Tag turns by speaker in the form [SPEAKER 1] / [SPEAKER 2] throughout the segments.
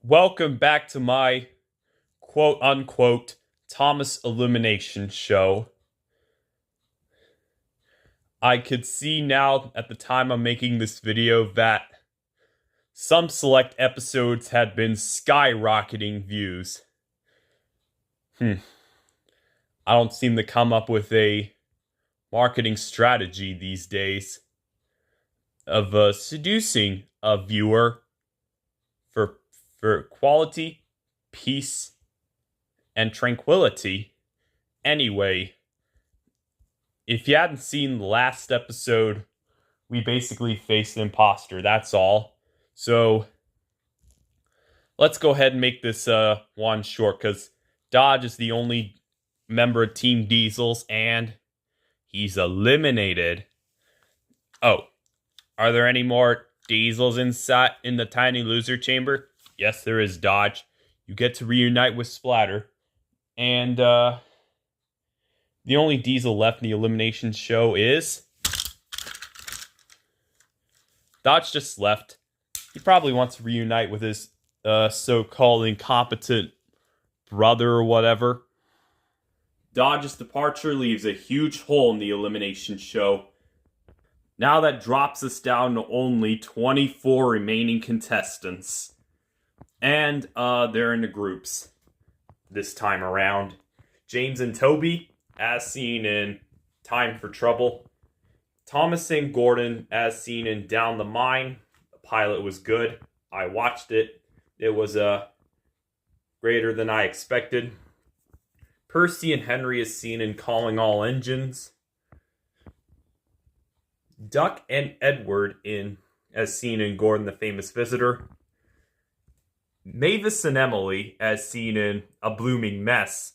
[SPEAKER 1] Welcome back to my quote-unquote Thomas Elimination show. I could see now at the time I'm making this video that some select episodes had been skyrocketing views. I don't seem to come up with a marketing strategy these days of seducing a viewer for quality, peace, and tranquility. Anyway, if you hadn't seen the last episode, we basically faced an imposter, that's all. So, let's go ahead and make this one short, because Dodge is the only member of Team Diesels, and he's eliminated. Oh, are there any more Diesels inside in the Tiny Loser Chamber? Yes, there is, Dodge. You get to reunite with Splatter. And the only Diesel left in the Elimination show is Dodge just left. He probably wants to reunite with his so-called incompetent brother or whatever. Dodge's departure leaves a huge hole in the Elimination show. Now that drops us down to only 24 remaining contestants. And they're in the groups this time around. James and Toby, as seen in Time for Trouble. Thomas and Gordon, as seen in Down the Mine. The pilot was good. I watched it. It was greater than I expected. Percy and Henry, as seen in Calling All Engines. Duck and Edward, as seen in Gordon the Famous Visitor. Mavis and Emily, as seen in A Blooming Mess,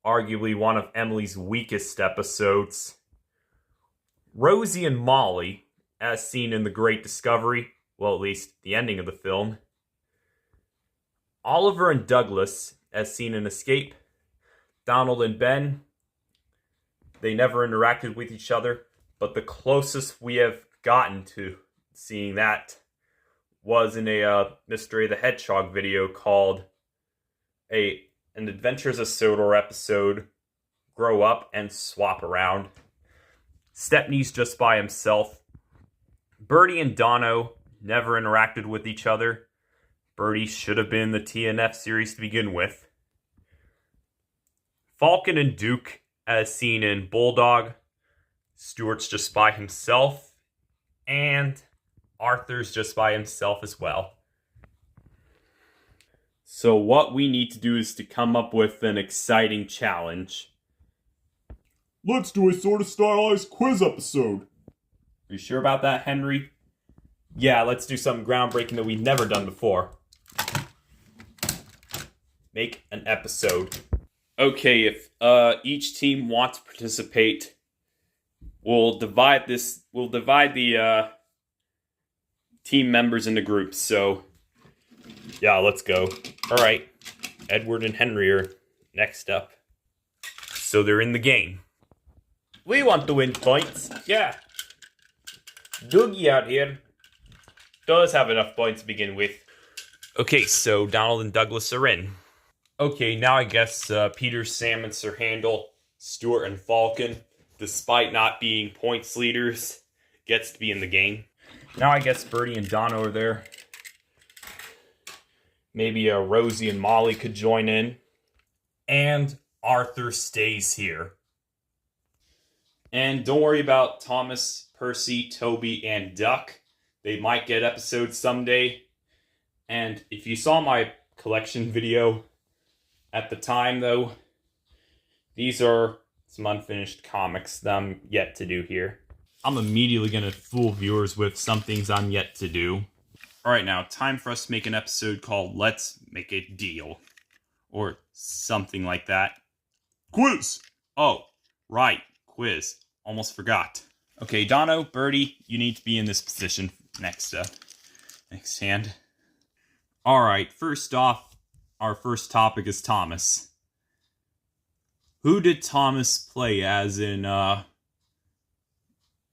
[SPEAKER 1] arguably one of Emily's weakest episodes. Rosie and Molly, as seen in The Great Discovery, well, at least the ending of the film. Oliver and Douglas, as seen in Escape. Donald and Ben, they never interacted with each other, but the closest we have gotten to seeing that was in a Mystery of the Hedgehog video called An Adventures of Sodor episode, Grow Up and Swap Around. Stepney's just by himself. Birdie and Dono never interacted with each other. Birdie should have been in the TNF series to begin with. Falcon and Duke, as seen in Bulldog. Stuart's just by himself. And Arthur's just by himself as well. So what we need to do is to come up with an exciting challenge.
[SPEAKER 2] Let's do a sort of stylized quiz episode.
[SPEAKER 1] Are you sure about that, Henry? Yeah, let's do something groundbreaking that we've never done before. Make an episode. Okay, if each team wants to participate, we'll divide the team members into groups. So, yeah, let's go. All right, Edward and Henry are next up. So they're in the game. We want to win points. Yeah. Doogie out here does have enough points to begin with. Okay, so Donald and Douglas are in. Okay, now I guess Peter, Sam, and Sir Handel, Stuart, and Falcon, despite not being points leaders, gets to be in the game. Now I guess Birdie and Dono are there. Maybe Rosie and Molly could join in. And Arthur stays here. And don't worry about Thomas, Percy, Toby, and Duck. They might get episodes someday. And if you saw my collection video at the time, though, these are some unfinished comics that I'm yet to do here. I'm immediately going to fool viewers with some things I'm yet to do. Alright, now, time for us to make an episode called Let's Make a Deal. Or something like that.
[SPEAKER 2] Quiz!
[SPEAKER 1] Oh, right, quiz. Almost forgot. Okay, Dono, Birdie, you need to be in this position next hand. Alright, first off, our first topic is Thomas. Who did Thomas play as in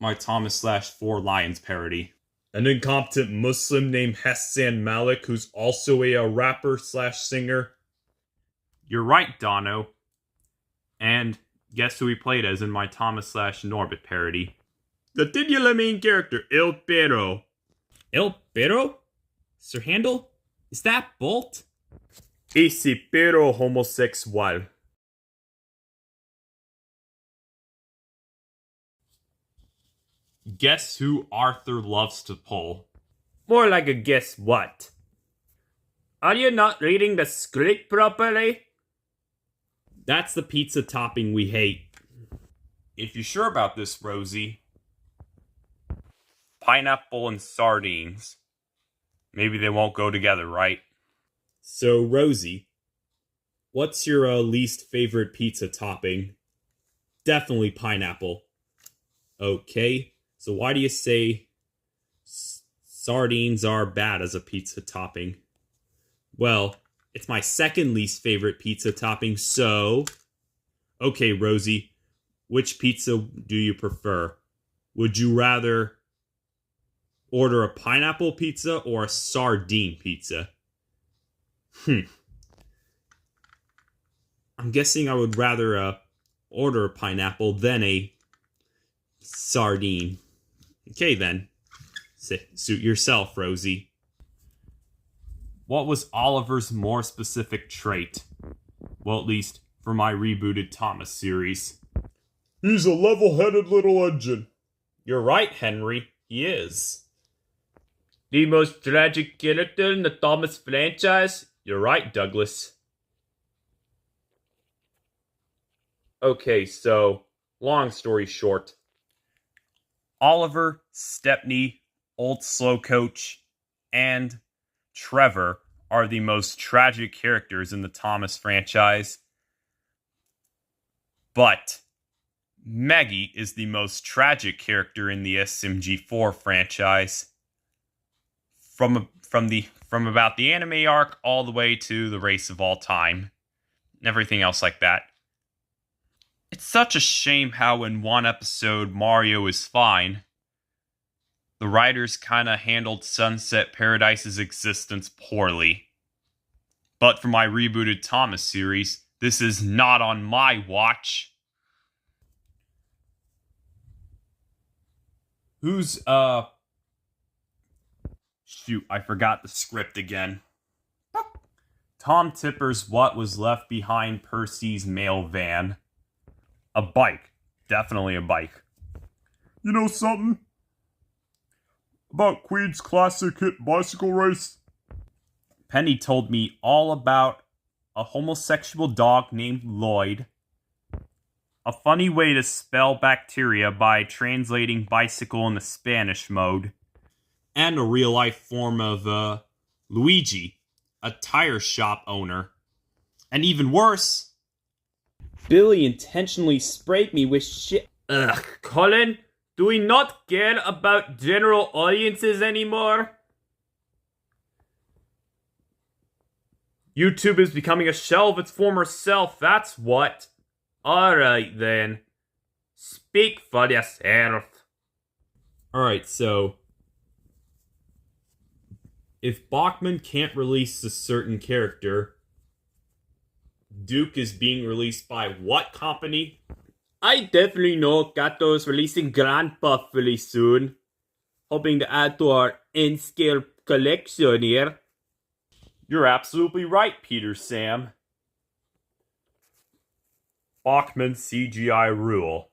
[SPEAKER 1] my Thomas / Four Lions parody? An incompetent Muslim named Hassan Malik, who's also a rapper slash singer. You're right, Dono. And guess who he played as in my Thomas slash Norbit parody? The titular main character, El Pero. El Pero? Sir Handel? Is that Bolt? Ese pero homosexual. Guess who Arthur loves to pull? More like a guess what? Are you not reading the script properly? That's the pizza topping we hate. If you're sure about this, Rosie. Pineapple and sardines. Maybe they won't go together, right? So, Rosie, what's your least favorite pizza topping? Definitely pineapple. Okay, so why do you say sardines are bad as a pizza topping? Well, it's my second least favorite pizza topping, so... Okay, Rosie, which pizza do you prefer? Would you rather order a pineapple pizza or a sardine pizza? I'm guessing I would rather order a pineapple than a sardine. Okay, then. Suit yourself, Rosie. What was Oliver's more specific trait? Well, at least for my rebooted Thomas series.
[SPEAKER 2] He's a level-headed little engine.
[SPEAKER 1] You're right, Henry. He is. The most tragic character in the Thomas franchise? You're right, Douglas. Okay, so, long story short. Oliver, Stepney, Old Slow Coach, and Trevor are the most tragic characters in the Thomas franchise. But Maggie is the most tragic character in the SMG4 franchise. From about the anime arc all the way to the race of all time. And everything else like that. It's such a shame how in one episode Mario is fine. The writers kinda handled Sunset Paradise's existence poorly. But for my rebooted Thomas series, this is not on my watch. Who's, Shoot, I forgot the script again. Tom Tipper's what was left behind Percy's mail van. A bike. Definitely a bike.
[SPEAKER 2] You know something? About Queen's classic hit bicycle race?
[SPEAKER 1] Penny told me all about a homosexual dog named Lloyd, a funny way to spell bacteria by translating bicycle in the Spanish mode, and a real-life form of, Luigi, a tire shop owner. And even worse, Billy intentionally sprayed me with shit. Ugh, Colin, do we not care about general audiences anymore? YouTube is becoming a shell of its former self, that's what. Alright then. Speak for yourself. Alright, so if Bachman can't release a certain character, Duke is being released by what company? I definitely know Gato's releasing Grandpa really soon. Hoping to add to our N-scale collection here. You're absolutely right, Peter Sam. Bachman's CGI rule.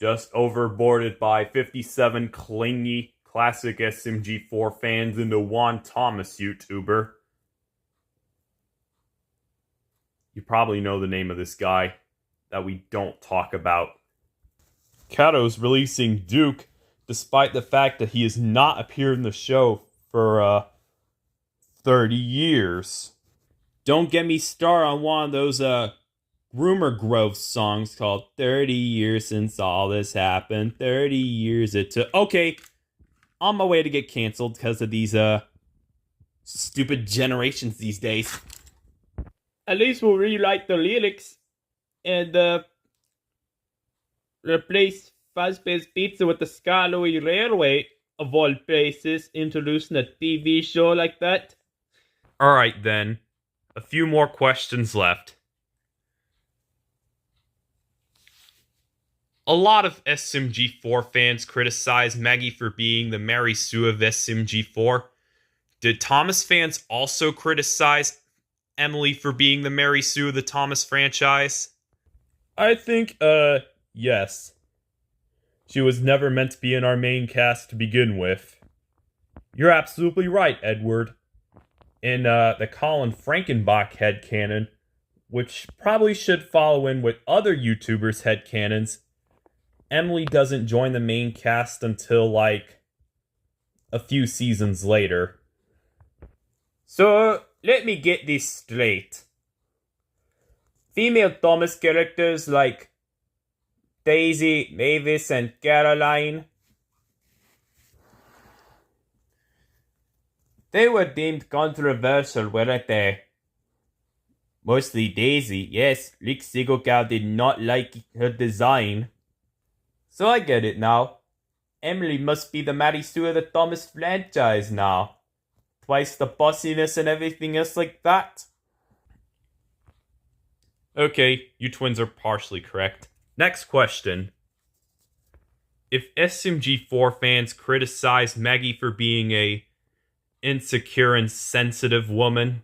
[SPEAKER 1] Just overboarded by 57 clingy classic SMG4 fans into one Thomas YouTuber. You probably know the name of this guy that we don't talk about. Kato's releasing Duke despite the fact that he has not appeared in the show for 30 years. Don't get me started on one of those Rumor Grove songs called 30 Years Since All This Happened. 30 years it took. Okay, on my way to get canceled because of these stupid generations these days. At least we'll rewrite the lyrics and replace Fazbear's Pizza with the Sky Louis Railway. of all places, introducing a TV show like that. Alright then, a few more questions left. A lot of SMG4 fans criticize Maggie for being the Mary Sue of SMG4. Did Thomas fans also criticize Emily for being the Mary Sue of the Thomas franchise? I think, yes. She was never meant to be in our main cast to begin with. You're absolutely right, Edward. In, the Colin Frankenbach headcanon, which probably should follow in with other YouTubers' headcanons, Emily doesn't join the main cast until, like, a few seasons later. So, let me get this straight. Female Thomas characters like Daisy, Mavis, and Caroline, they were deemed controversial, weren't they? Mostly Daisy, yes. Rick Segelkow did not like her design. So I get it now. Emily must be the Mary Sue of the Thomas franchise now. Twice the bossiness and everything else like that. Okay, you twins are partially correct. Next question. If SMG4 fans criticize Maggie for being a insecure and sensitive woman,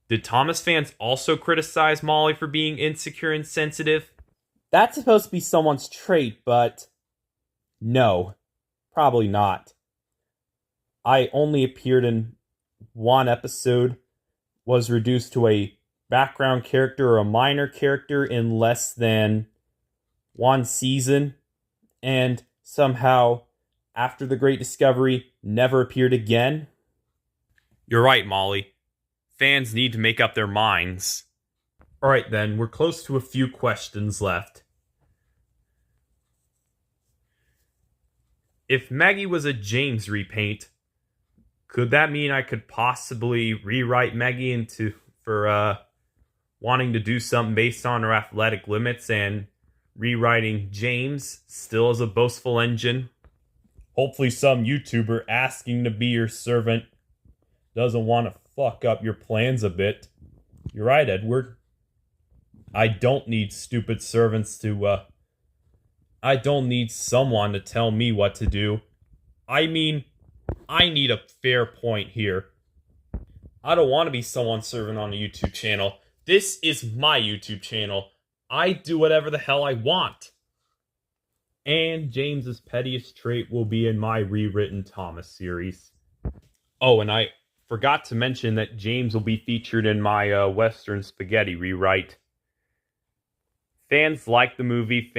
[SPEAKER 1] did Thomas fans also criticize Molly for being insecure and sensitive? That's supposed to be someone's trait, but no, probably not. I only appeared in one episode, was reduced to a background character or a minor character in less than one season, and somehow, after the Great Discovery, never appeared again. You're right, Molly. Fans need to make up their minds. Alright then, we're close to a few questions left. If Maggie was a James repaint, could that mean I could possibly rewrite Maggie for wanting to do something based on her athletic limits and rewriting James still as a boastful engine? Hopefully some YouTuber asking to be your servant doesn't want to fuck up your plans a bit. You're right, Edward. I don't need stupid servants I don't need someone to tell me what to do. I mean, I need a fair point here. I don't want to be someone's servant on a YouTube channel. This is my YouTube channel. I do whatever the hell I want. And James's pettiest trait will be in my rewritten Thomas series. Oh, and I forgot to mention that James will be featured in my Western Spaghetti rewrite. Fans liked the movie.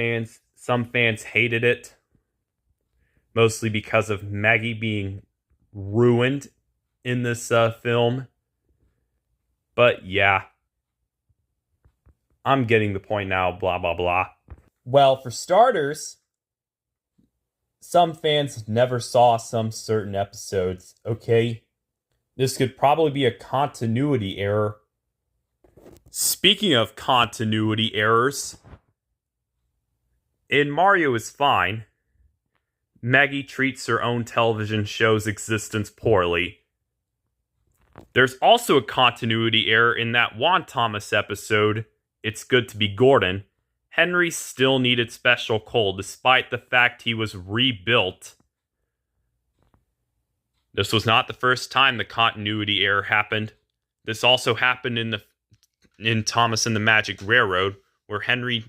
[SPEAKER 1] Some fans hated it. Mostly because of Maggie being ruined in this film. But yeah. I'm getting the point now, blah, blah, blah. Well, for starters, some fans never saw some certain episodes, okay? This could probably be a continuity error. Speaking of continuity errors, in Mario is Fine, Maggie treats her own television show's existence poorly. There's also a continuity error in that Juan Thomas episode, It's Good to Be Gordon. Henry still needed Special Coal despite the fact he was rebuilt. This was not the first time the continuity error happened. This also happened in Thomas and the Magic Railroad, where Henry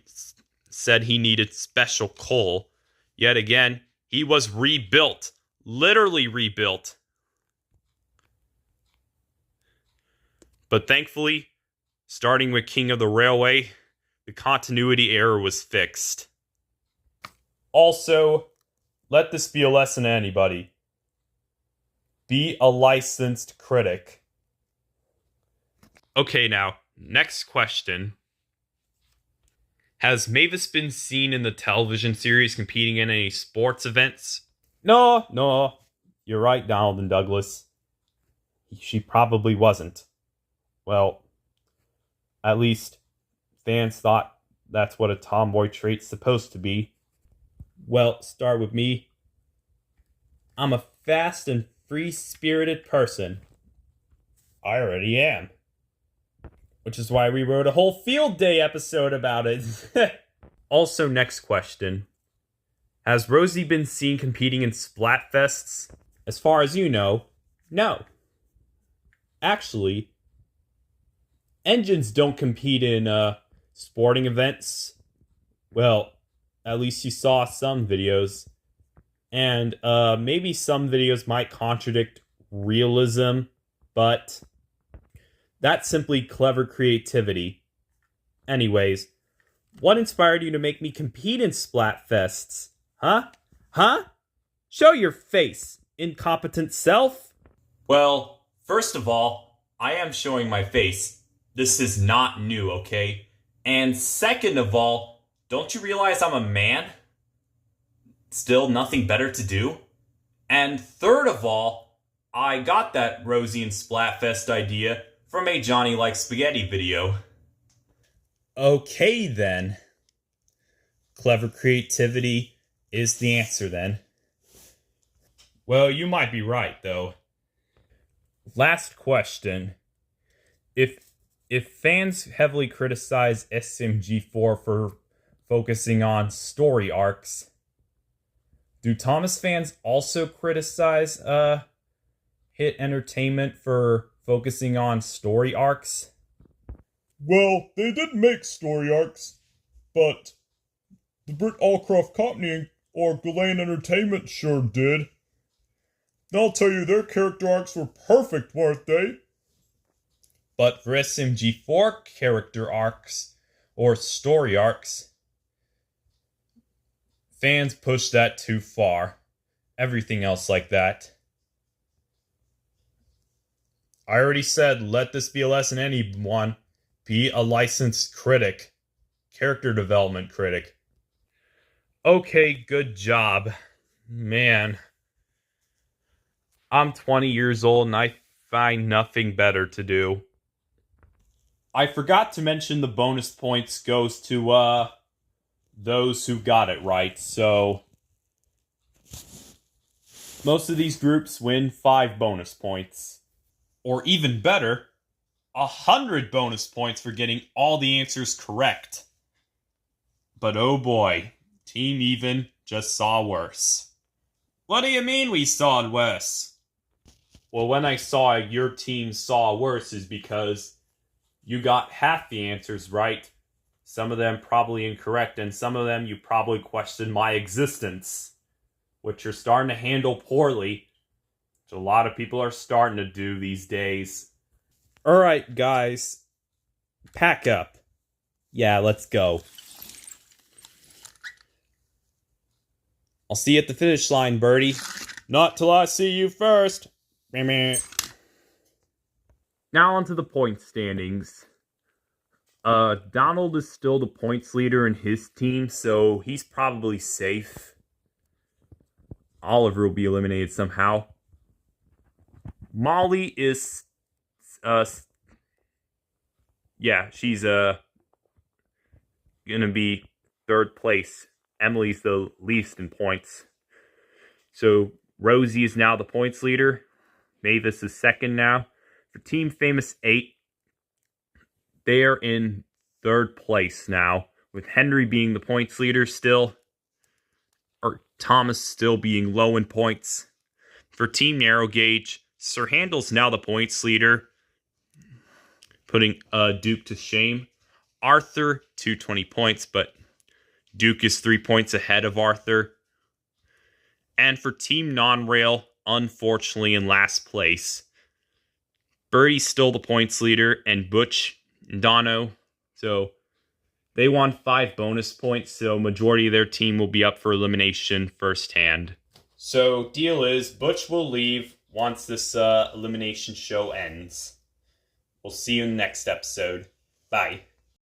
[SPEAKER 1] said he needed Special Coal. Yet again, he was rebuilt. Literally rebuilt. But thankfully, starting with King of the Railway, the continuity error was fixed. Also, let this be a lesson to anybody. Be a licensed critic. Okay, now, next question. Has Mavis been seen in the television series competing in any sports events? No, you're right, Donald and Douglas. She probably wasn't. Well, at least fans thought that's what a tomboy trait's supposed to be. Well, start with me. I'm a fast and free-spirited person. I already am. Which is why we wrote a whole field day episode about it. Also, next question. Has Rosie been seen competing in Splatfests? As far as you know, no. Actually, engines don't compete in sporting events. Well, at least you saw some videos. And maybe some videos might contradict realism, but that's simply clever creativity. Anyways, what inspired you to make me compete in Splatfests? Huh? Huh? Show your face, incompetent self. Well, first of all, I am showing my face. This is not new, okay? And second of all, don't you realize I'm a man? Still nothing better to do? And third of all, I got that Rosie and Splatfest idea from a Johnny Likes Spaghetti video. Okay then. Clever creativity is the answer then. Well, you might be right though. Last question. If fans heavily criticize SMG4 for focusing on story arcs, do Thomas fans also criticize Hit Entertainment for focusing on story arcs?
[SPEAKER 2] Well, they did make story arcs, but the Britt Allcroft Company or Ghislaine Entertainment sure did. And I'll tell you, their character arcs were perfect, weren't they?
[SPEAKER 1] But for SMG4 character arcs, or story arcs, fans push that too far. Everything else like that. I already said, let this be a lesson, anyone. Be a licensed critic. Character development critic. Okay, good job. Man. I'm 20 years old and I find nothing better to do. I forgot to mention the bonus points goes to, those who got it right, so most of these groups win 5 bonus points. Or even better, 100 bonus points for getting all the answers correct. But oh boy, Team Even just saw worse. What do you mean we saw worse? Well, when I saw your team saw worse is because you got half the answers right. Some of them probably incorrect, and some of them you probably questioned my existence, which you're starting to handle poorly, which a lot of people are starting to do these days. Alright, guys. Pack up. Yeah, let's go. I'll see you at the finish line, Birdie. Not till I see you first. Now onto the point standings. Donald is still the points leader in his team, so he's probably safe. Oliver will be eliminated somehow. Molly is, she's, gonna be 3rd place. Emily's the least in points. So, Rosie is now the points leader. Mavis is 2nd now. For Team Famous 8, they are in 3rd place now, with Henry being the points leader still, or Thomas still being low in points. For Team Narrow Gauge, Sir Handel's now the points leader, putting Duke to shame. Arthur, 220 points, but Duke is 3 points ahead of Arthur. And for Team Non-Rail, unfortunately in last place, Birdie's still the points leader, and Butch and Dono. So they won 5 bonus points, so majority of their team will be up for elimination firsthand. So deal is, Butch will leave once this elimination show ends. We'll see you in the next episode. Bye.